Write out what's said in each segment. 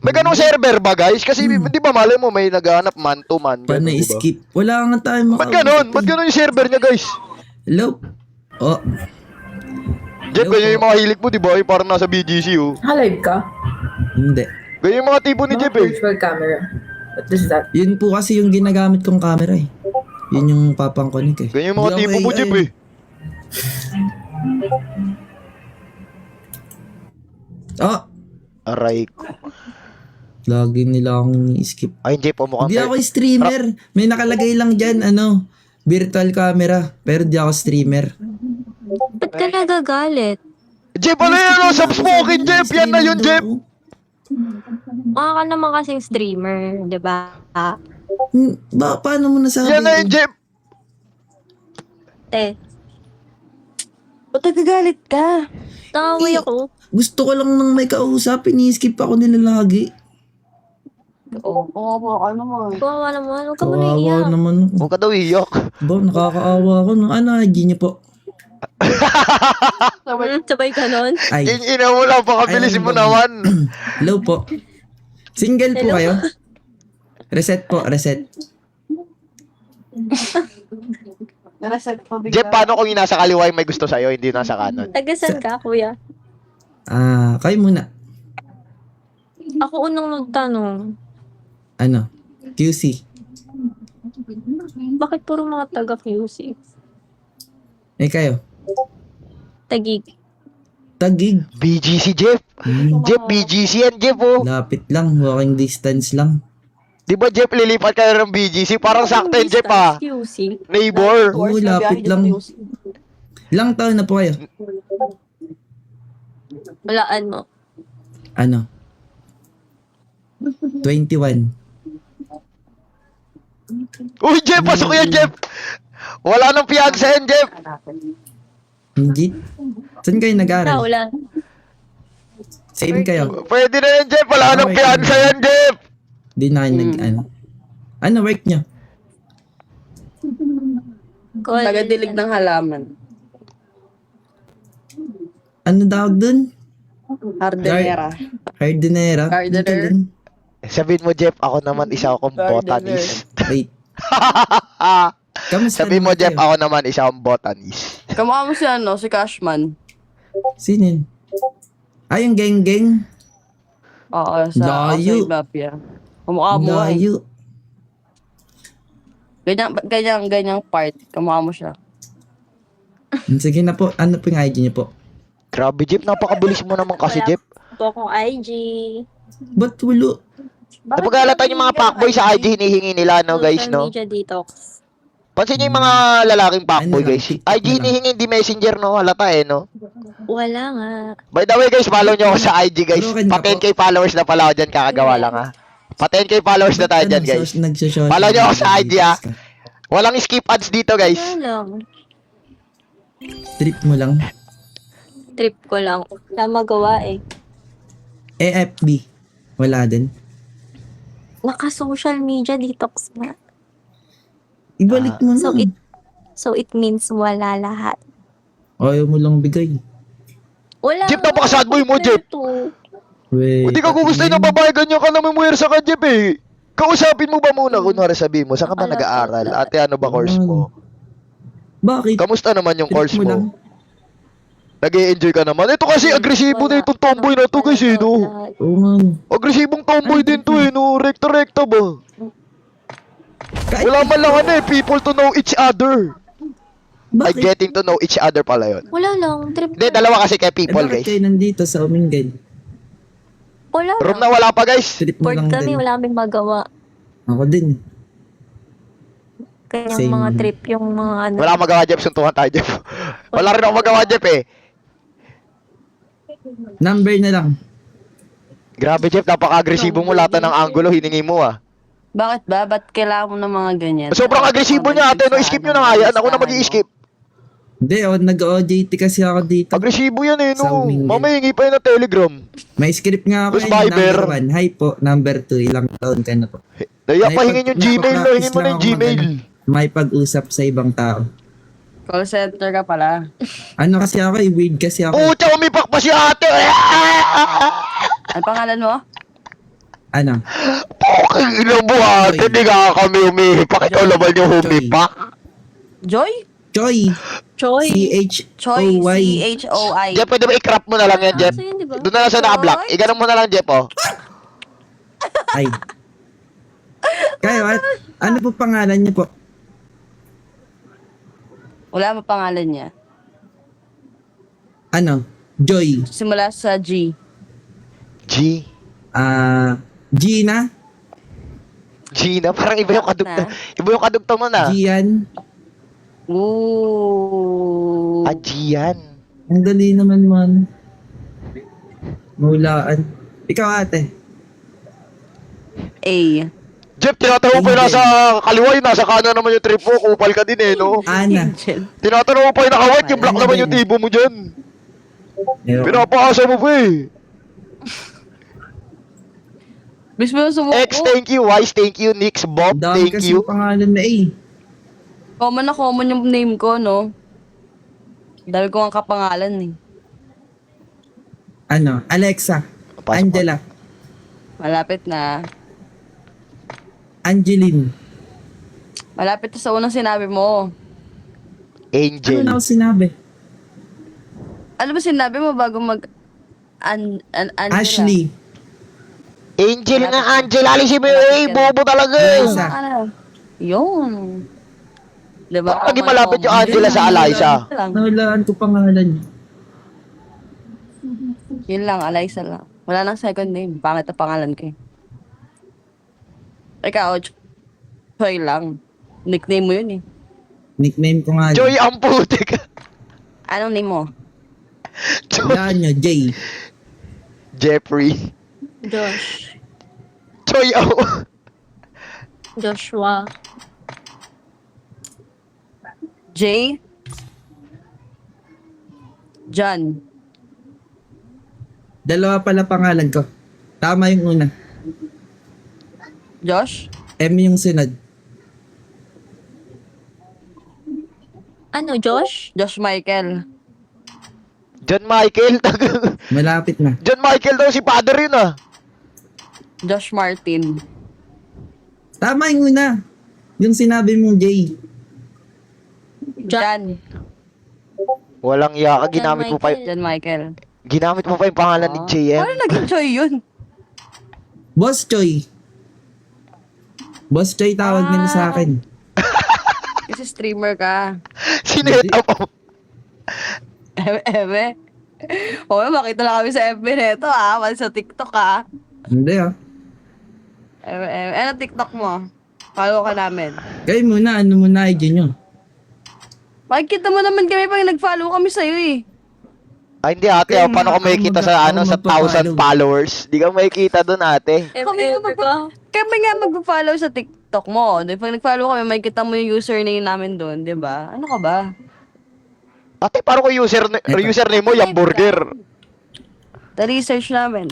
May ganong server ba, guys? Kasi di ba malay mo may naghahanap man to man. Paano Ganun, di ba? skip? Wala nga tayo Ba't ganon? Ba't ganon yung server niya, guys? Hello? Oh, Jeff, Hello ganyan yung po. mga hilig mo, di ba? Yung parang nasa BGC, oh. Live ka? hindi. Ganyan yung mga tipo ni Mga Jeff, eh. virtual camera. What is that? Yun po kasi yung ginagamit kong camera eh. Yun yung papangkonik eh. Ganyan yung mga Hindi tipo ako mo, AI. Jeff, eh. Oh! Aray ko. Lagi nila akong skip. Ay, Jeff, mukhang... Hindi ako streamer. May nakalagay lang dyan, virtual camera. Pero di ako streamer. Ba't ka nagagalit? Jeff, ano yan, oh? Sub-smoking, Jeff! Yan na yun, Jeff! Mukha ka naman kasing streamer, di ba? Paano mo nasabi? Yan na yun, Jeff! Te, Ba't nagagalit ka? taway ako. Gusto ko lang nang may kausap. Ini-skip ako nila lagi. Oo, kawawa ka naman. Kawawa naman, huwag ka muna Kawawa iyak. naman ako. Huwag ka daw iyak. Ba, nakakaawa ako. Ano IG niyo po? Sabay ka nun? Ay, Ina mo lang, pakabilisin mo naman. hello po. Single po Hello? kayo? Reset po, reset. Nareset pa bigla. Jeff, paano kung yung nasa kaliwa yung may gusto sa'yo, hindi nasa kanan? Tagasan ka, kuya? Kayo muna. Ako unang nagtanong. Ano? QC. Bakit puro mga taga-QC? Kayo? Tagig. Tagig. BGC, Jeff. Jeff, BGC yan, Jeff, oh. Lapit lang, walking distance lang. Di ba, Jeff, lilipat ka na ng BGC? Parang sakto yun, Jeff, ah. QC. Neighbor. Oo, lapit lang. Ilang taon na po kayo? Walaan mo. Ano? 21. Uy, Jeff, pasok yan, Jeff. Wala nang fiancé yan, Jeff. Hindi? Saan kayo nag-aral? Wala. Same kayo? Pwede na yan, Jeff. Wala nang fiancé yan, Jeff. Di na kayo nag-ano? Ano work nyo? Tagadilig ng halaman. Ano tawag dun? Hardinera. Hardinera? Hardener. Dito din. Sabihin mo, Jeff, ako naman isa akong botanist. Wait. Kamusta Sabihin mo, naman Jeff, kayo? ako naman isa akong botanist. Kamukha mo si si Cashman. Sino yun? Yung geng-geng? Oo, sa Layo. Mafia. Kamukha mo ay. Layo. Ganyang part. Kamukha mo siya. Sige na po. Ano po yung IG niyo po? Grabe, Jeff, napakabilis mo naman kasi, Wala Jeff. po akong IG. Ba't walo? Napag-alatan yung mga fuckboy sa IG, hinihingi nila, no, guys, Social no? media detox. Pansin niyo yung mga lalaking fuckboy, Ano lang, guys. TikTok IG na lang. hinihingi, hindi messenger, no? Halata, eh, no? Wala nga. By the way, guys, follow nyo ako sa IG, guys. Pero kanya Pa 10k followers na pala ako dyan, kakagawa lang, ha? Pa 10k followers na tayo dyan, guys. Follow nyo ako sa IG, ha? Walang skip ads dito, guys. Wala lang. Trip mo lang. Trip ko lang. Wala magawa eh. FB. Wala din. Naka-social media detox na. Ibalik mo na. So it means wala lahat. Ayaw mo lang bigay. Wala. Jeff, napaka-sad boy mo, Jeff. Wait. Hindi ka gugustuhin ng babae, ganyan ka naman muwer sa kanya, eh. Kausapin mo ba muna? Kunwari sabihin mo, saan ka ba Wala. nag-aaral? Ate, ano ba course mo? Bakit? Kamusta naman yung Trip course mo lang. mo? Nag-i-enjoy ka naman? Ito kasi agresibo na itong tomboy na to, guys, eh, no? Oo nga. Agresibong tomboy din to, eh, no? Rekta-rekta ba? Kahit Wala man lang ano, eh, people to know each other. Ay, bakit? getting to know each other pala yun. Wala lang. Trip Hindi, ko. dalawa kasi kay people, Bakit guys. kayo nandito sa Umingan? Wala Room lang. na wala pa, guys. Trip mo Bored lang kami. din. Wala kaming magawa. Ako din. Kanyang Same. mga trip yung mga ano. Wala akong magawa, Jeff. Suntukan tayo, Jeff. Wala rin akong magawa, Jeff, eh. Number na lang. Grabe, Jeff. Napaka-agresibo mo. Lahat ng angulo, hiningi mo, ah. Bakit ba? Ba't kailangan mo ng mga ganyan? Sobrang agresibo niya, ate. No, skip nyo na nga yan. Ako na mag-i-skip. Hindi, nag-OJT kasi ako dito. Agresibo yan, eh, Sa no. Umingan. Mamaya, hingi pa yun ng Telegram. May script nga ako. Tapos Viber. Number 1. Hi po. Number 2. Ilang taon ka na po. Daya Ay, pa, hingin yung pag- Gmail, no. practice Hingin mo na lang yung ako Gmail. May pag-usap sa ibang tao. Call center ka pala. Ano kasi ako weird kasi ako. Pucha, umipak pa si ate. Ang pangalan mo? Ano? Okay, ilang buhat. Joy. Hindi nga kami umihipak. Ikaw naman yung humipak. Joy? Choy. Choy. Choy, C-H-O-Y. C-H-O-I. Jeff, pwede ba i-crop mo na lang yan, Jeff? Nasa yun, di ba? Doon na lang sa naka-block. Iganon mo na lang, Jeff, oh. Ay. Kayo, ano po pangalan niyo po? Wala mo pangalan niya. Ano? Joy. Simula sa G. G. Gina? Gina, parang iba yung kadugtong. Iba yung kadugtong mo na. Gian? Ooh. Ah, Gian. Ang dali naman man. Mulaan. Ikaw ate. A. Jeff, tinatanong mo pa yung nasa kaliwa yun, nasa kanan naman yung trip mo. Kupal ka din eh, no? Ana. Angel. Tinatanong mo pa yung naka-white, yung black naman yung tibo mo dyan. Ayun. Pinapaasa mo pa eh. Bis mo sumuko. X, thank you. Wise, thank you. Nix, Bob, Dami thank kasi you. pangalan na eh. Common na common yung name ko, no? Dami ko ang kapangalan eh. Ano? Alexa. Pasok Angela. Malapit na. Angeline. Malapit na sa unang sinabi mo. Ano Angel. na ako sinabi? Ano ba sinabi mo bago mag... Angela? Ashley. Angel nga, Angel. Alisin mo yung A. Bobo talaga. Eliza. Ano? Yun. Diba? Bakit naging malapit yung Angela sa Eliza? Nahulaan ko pangalan niya. Yun lang, Eliza lang. Wala nang second name. Pangit na pangalan ko eh. Ikaw, Choy lang. Nickname mo yun eh. Nickname ko nga. Joy, ang putik. Anong name mo? Joy. Yan niya, Jay. Jeffrey. Josh. Joy, oh. Joshua. J. John. Dalawa pala pangalan ko. Tama yung una. Josh. M yung sunod. Ano, Josh? Josh Michael. John Michael. Malapit na. John Michael daw si father yun ah. Josh Martin. Tama yung una. Yung sinabi mong Jay. John. Walang yaka. Ginamit mo pa John Michael. ginamit mo pa yung pangalan ni JM. Paano naging Choy yun? Boss Choi. Boss Choi tawag nila sa akin. Kasi streamer ka. Sineta mo. Eme. Oo, makita na kami sa FB neto ah. Wala sa TikTok ah. Hindi ah. Eme. Ano TikTok mo? Follow ka namin. Kayo muna, ano muna ID nyo? Makikita mo naman kami pag nag-follow kami sa'yo eh. Ay, hindi ate. Kaya Paano ka nga, makikita ako sa ano sa magpa-follow. 1,000 followers? Di ka makikita doon ate. Kami nga mag-follow sa TikTok mo. Di, pag nag-follow kami, makikita mo yung username namin doon, di ba? Ano ka ba? Ate, paano ko username mo? Yung burger. Da-research namin.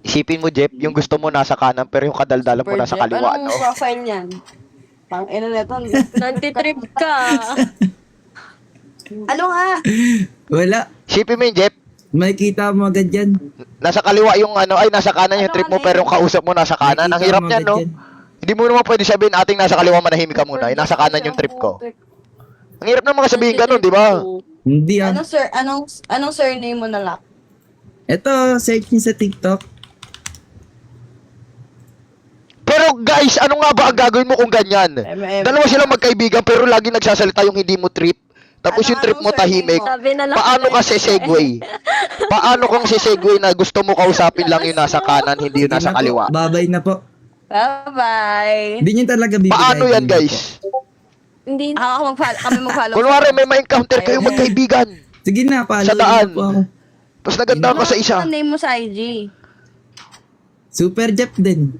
Isipin mo, Jeff, yung gusto mo nasa kanan pero yung kadaldalan mo Super nasa Jeff. kaliwa, Anong no? profile niyan? Pang ina neto. Nantitrip ka. Ano nga? Wala. Isipin mo yung Jeff, Makikita mo agad yan. nasa kaliwa yung ano, ay nasa kanan yung Ano trip mo ano pero yung kausap mo nasa kanan. Ang Makikita hirap mo niyan, agad no? yan. Hindi mo naman pwede sabihin ating nasa kaliwa manahimik ka muna. Nasa kanan yung trip ko. Ang hirap naman sabihin ganun, di ba? Hindi ah. Anong surname mo na lang? Ito, search nyo sa TikTok. Pero guys, ano nga ba ang gagawin mo kung ganyan? Dalawa silang magkaibigan pero lagi nagsasalita yung hindi mo trip. Tapos yung trip mo tahimik. Sabi na lang. Paano ka sesegue? Paano kung sesegue na gusto mo kausapin lang yung nasa kanan, hindi yung nasa Hindi na po. kaliwa? Babay na po. Bye-bye. Hindi nyo talaga bibigay. Paano yan guys? Hindi. Kami mag-follow. Kunwari may ma-encounter kayong magkaibigan. Sige na, follow Sa daan. nyo po ako. Tapos naganda ka sa isa. Ano name mo sa IG? Super Jeff din.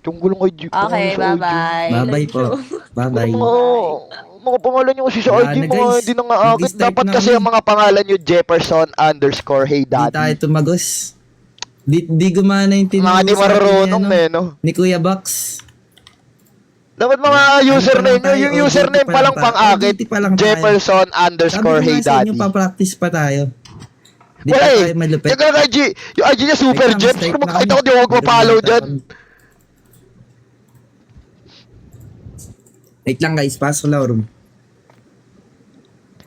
Yung gulong kay Jeep. Okay, bye-bye. Bye-bye po. Bye-bye. Mga pangalan nyo kasi sa Wala IG, na, mga guys. hindi na nga akit. Mag-start Dapat na kasi kami. ang mga pangalan nyo, Jefferson_Hey Di tayo Daddy. tumagos. Di gumana yung tinuro Mga di sa atin marurunong ni, eh, no? ni Kuya Box. Dapat mga username nyo, yung username pa lang pang akit, pa lang tayo. Jefferson_Hey Sabi ko nga sa inyo, Daddy. pa-practice pa tayo. Di Wala pa eh. tayo malupit. Yung IG niya super Wait lang, jet. straight Sino na makakita kami. ko di ako magpa-follow Meron dyan? yata kami. Wait lang guys, pasok lang room.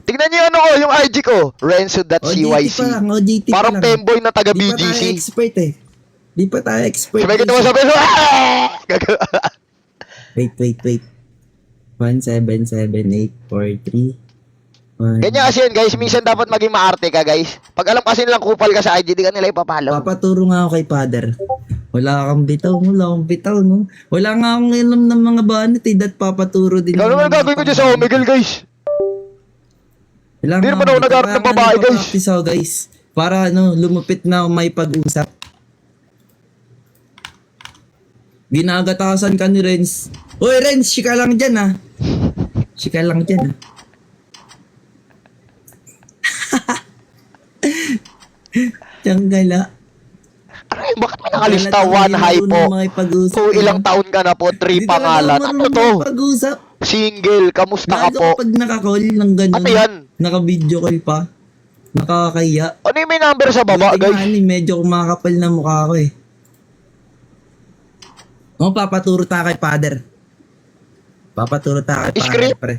Tignan niyo ano ko, yung IG ko. OJT pa Renzo.cyc. lang, OJT pa Parang lang. femboy na taga Di pa tayo BGC. expert eh. Di pa tayo expert. Sabay kita mo guys. sabi so, Wait. 1778431. Ganyan kasi yun guys, minsan dapat maging maarte ka guys. Pag alam kasi nilang kupal ka sa IG, di ka nila ipapalo. Papaturo nga ako kay father. Wala kang bitaw, no? Wala nga akong alam ng mga banat eh, that papaturo din. Ikaw naman ang gagawin ko dyan sa Omegle guys. Wala Hindi nga naman ako akong nag-aaral bitaw, ng kaya babae, nga guys. nagpa-practice ako, guys. Para lumupit na ako may pag-usap. Ginagatasan ka ni Renz. Hoy Renz, shika lang dyan ah. Shika lang dyan ah. Tiyang-gala. Ano yun? Bakit may nakalista? 1 hypo. Kung ilang taon ka na po, 3 pangalan. Ano to? Pag-usap. Single, kamusta ka Gago po? kapag naka-call ng ganun. Ano yan? Naka-video call pa. Nakakaya. Ano yung may number sa baba guys? Medyo kumakapal na mukha ko eh. Oh, papaturo tayo kay father. Papaturo tayo kay father, Script? pre.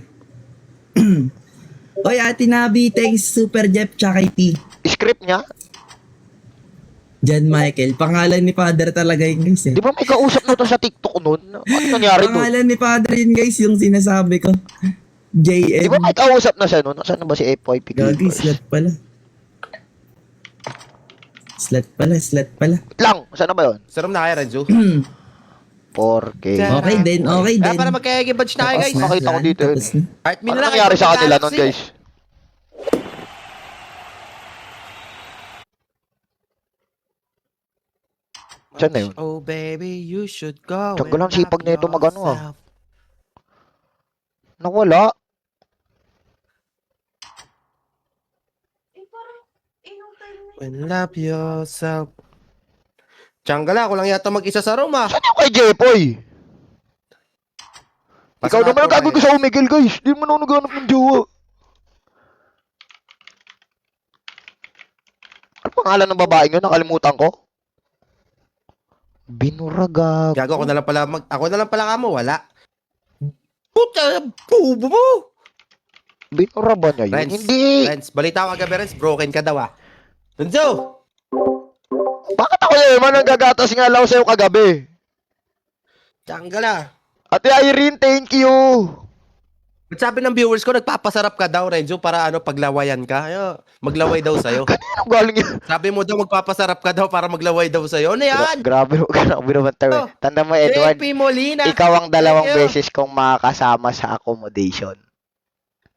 Oy, Ate Nabi, thanks Super Jeff tsaka kay P. Script niya? John Michael. Pangalan ni father talaga yun guys eh. Di ba may kausap na to sa TikTok nun? Ano nangyari doon? Pangalan ni father yun guys, yung sinasabi ko. JM. Di ba may kausap na siya nun? Nasaan na ba si FYP? Gagi, slot pala. Slot pala. Lang, saan na ba yun? Sa room na kaya, Renzo? 4K. Okay din. Kaya para magkaya-badge na kayo, guys. Tapos na, Nakita ko dito yun. tapos na. Art Ano nangyari sa kanila nun guys? Saan na yun? Oh baby, you should go. Tiyan ko lang and sipag love nito mag-ano, ah. yourself. Nawala. And love yourself. Tiyangala, ako lang yata mag-isa sa room, ah. Saan yung kay Jepoy? Ikaw naman ang gagawin ko sa Omegle guys. Di mo na ako naghanap ng jowa. Ano pangalan ng babae nyo? Nakalimutan ko. Binuraga. Gago, ako na lang pala kamo, wala. Puta, bubo mo. Binura ba niya yun? Renz, Hindi. Renz, balita ko kagabi, Renz, broken ka daw, ah. Renzo! Bakit ako yun? Man, gagatas nga lang sa'yo kagabi. Tiyangala. Ate Irene, thank you. Ba't sabi ng viewers ko, nagpapasarap ka daw, Renzo, para maglawayan ka. Ayo, maglaway daw sa'yo. Kanino galing yun? Sabi mo daw, magpapasarap ka daw para maglaway daw sa'yo. Ano yan? Grabe naman tayo. Tanda mo, Edward. JP Molina. Ikaw ang dalawang Thank you. beses kong makakasama sa accommodation.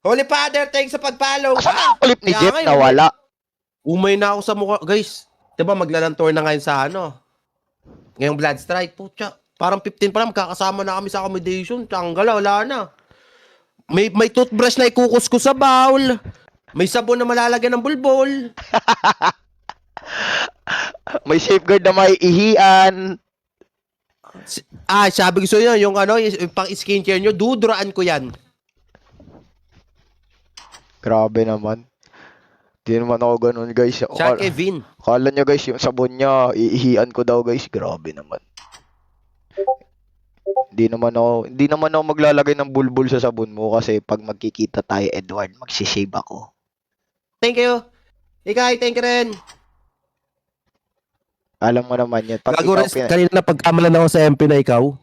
Holy Father, thanks sa pag-follow. Asan ang clip ni Kaya Jeff ngayon, na wala? Umay na ako sa mukha. Guys, diba maglalang tour na ngayon sa ngayong Blood Strike. Putya, parang 15 pa lang, magkakasama na kami sa accommodation. Tanggal, wala na. May toothbrush na ikukus ko sa bowl. May sabon na malalagyan ng bulbol. May safeguard na may ihian. Sabi ko sa'yo, yung pang skincare nyo, duduraan ko yan. Grabe naman. Di naman ako ganun, guys. Siya Kevin. Kala nyo, guys, yung sabon niya, iihian ko daw, guys. Grabe naman. Hindi naman ako maglalagay ng bulbul sa sabon mo kasi pag magkikita tayo, Edward, magsisave ako. Thank you. Ikay, thank you rin. Alam mo naman yan. Pag Gago, ikaw Renz, kanina napagkamalan ako sa MP na ikaw.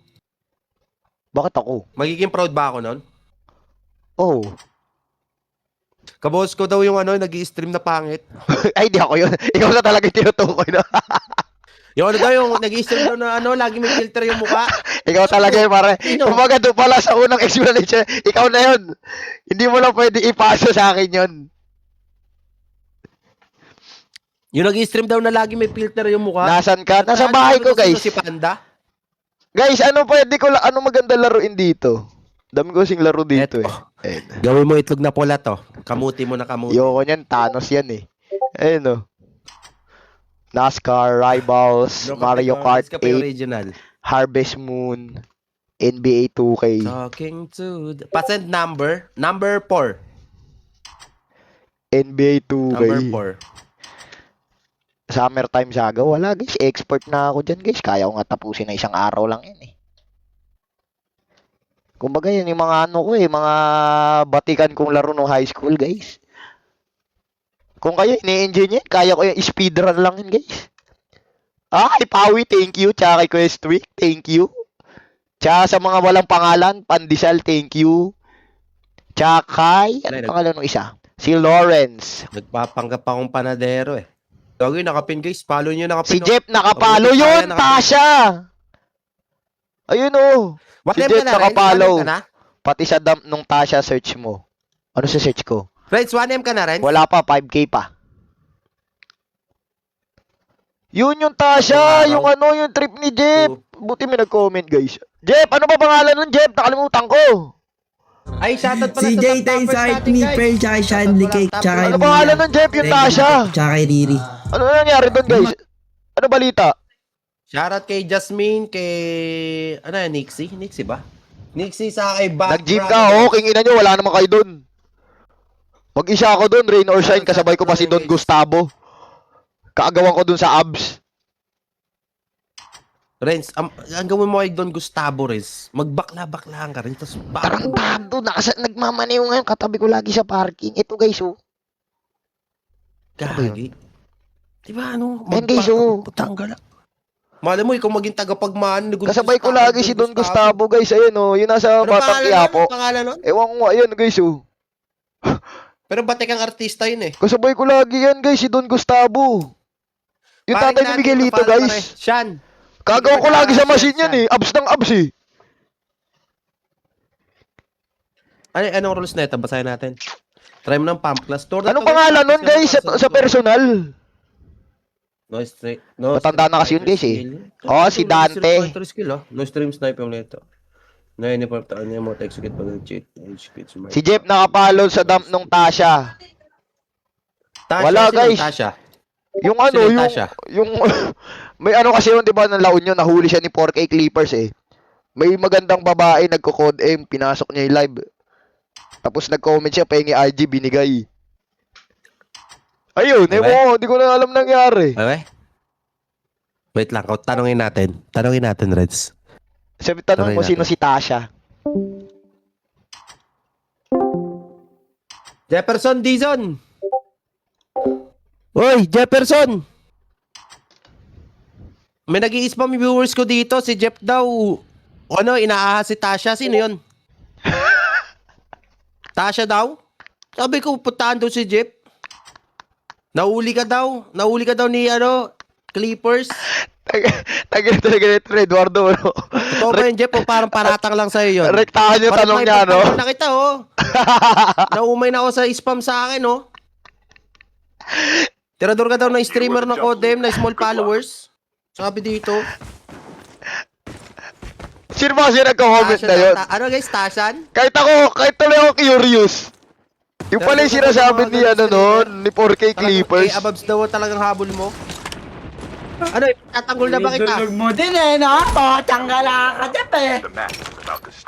Bakit ako? Magiging proud ba ako nun? Oh. Kaboss ko daw yung nag-i-stream na pangit. Ay, di ako yun. Ikaw na talaga tinutukoy na. Yung daw yung nag-i-stream daw na lagi may filter yung mukha. Ikaw talaga yun, pare. Sino? Kumaga doon pala sa unang explanation, ikaw na yun. Hindi mo lang pwede ipasa sa akin yun. Yung nag-i-stream daw na lagi may filter yung mukha. Nasaan ka? Nasa bahay ko, guys. Si Panda. Guys, ano maganda laruin dito? Dami ko kasing laro dito Eto. eh. Gawin mo itlog na pula to. Kamuti mo na kamuti. Yoko niyan, Thanos yan eh. Ayun oh. NASCAR, Rivals, Mario Kart 8, original. Harvest Moon, NBA 2K, Talking to pasend number 4. NBA 2K. Number Summertime Saga, wala guys. Expert na ako dyan guys. Kaya ko nga tapusin na isang araw lang yan eh. Kumbaga yan yung mga ano ko eh, mga batikan kong laro nung high school guys. Kung kayo ini-enjoy nyo, kaya ko yung speedrun lang yun guys. Ay, Pawi, thank you. Tsaka kay Quest Week, thank you. Tsaka sa mga walang pangalan, Pandesal, thank you. Tsaka kay, ano pangalan ng isa? Si Lawrence. Nagpapanggap akong panadero eh. Gagawin, nakapin guys. Follow nyo, nakapin. Si Jeff nakapalo yun, Tasha. Ayun oh. Si Jeff nakapalo. Pati sa dump nung Tasha search mo. Ano sa search ko? Friends, 1M ka na rin? Wala pa, 5K pa. Yun yung Tasha, yung ano, yung trip ni Jeff. Buti may nag-comment guys. Jeff, ano ba pangalan nun Jeff? Nakalimutan ko. Ay, shoutout pala Si sa Jay top Time toppers sa natin, me, guys. Pearl, tsaka Shanley Cake, tsaka Ano pangalan nun Jeff? Yung Tasha. Tsaka kay Riri. Ano nangyari doon guys? Ano balita? Shoutout kay Jasmine, kay... Ano yan, Nixie? Nixie ba? Nixie sa kay Back. Nag-gym ka, oh. King ina nyo, wala naman kayo doon. Mag-isa ako doon, rain or shine, kasabay ko pa si Don Gustavo. Kaagawan ko doon sa abs. Renz, ang gawin mo kay Don Gustavo, Renz, magbakla-baklaan ka rin, tapos Tarantado, nagmamaniw ngayon, katabi ko lagi sa parking. Ito guys, oh. gagi. Diba, ano? Ayan, guys, oh. Tanggal. Malay mo, ikaw maging tagapagmaan ni Kasabay ko lagi si Don Gustavo, guys. Ayun, oh. Yun nasa Ano Batang Quiapo. pangalan nun? Ewan ko, ayun, guys, oh. Pero batik ang artista yun eh. Kasabay ko lagi yan, guys, si Don Gustavo. Yung tatay ni Miguelito, guys. Sean. Kagawa ko lagi sa machine yan, eh. Abs ng abs, eh. Anong rules na ito? Basahin natin. Try mo ng pump class. Anong pangalan nun, guys, sa personal? No stream. Matanda na kasi yun, guys, eh. Oh, si Dante. No stream sniper nito. Na uniform ta niya mo execute pag cheat. Si Jeff nakapalo sa dump nung Tasha. Wala, guys. Tasha. Yung ano, Sino yung yung, Tasha? yung, may ano kasi yun, di ba, ng La Union, nahuli siya ni 4K Clippers, eh. May magandang babae, nagko-code M, pinasok niya yung live. Tapos nag-comment siya, pahingi IG, binigay. Ayun, Okay. mo, di ko na alam nangyari. Okay. Wait lang, tanungin natin. Tanungin natin, Reds. Sabi, tanong mo, Try sino natin. si Tasha? Jefferson Dizon. Hoy, Jefferson. May nag-i-spam viewers ko dito. Si Jeff daw. Ano, inaahas si Tasha. Sino yun? Tasha daw? Sabi ko, puntahan daw si Jeff. Nahuli ka daw. Nahuli ka daw ni, Clippers. Tagilito na ganito, Eduardo, no? Ito ba yun, Jeff? O parang paratang lang sa'yo yun? Rektahan yung tanong niya, no? Parang na kita, oh. Naumay na ako sa spam sa akin, oh. Tirador ka daw na streamer ng Codem na small followers. Sabi dito. Sino ba kasi nagko-comment na yun? Ano guys, Tashan? Kahit tuloy ako curious. Yung pala yung sinasabi ni, ni 4K Clippers. Okay, ababs daw talagang habol mo. Ano, tatanggol na ba kita? mo din eh, no? Tanggal ka dyan eh.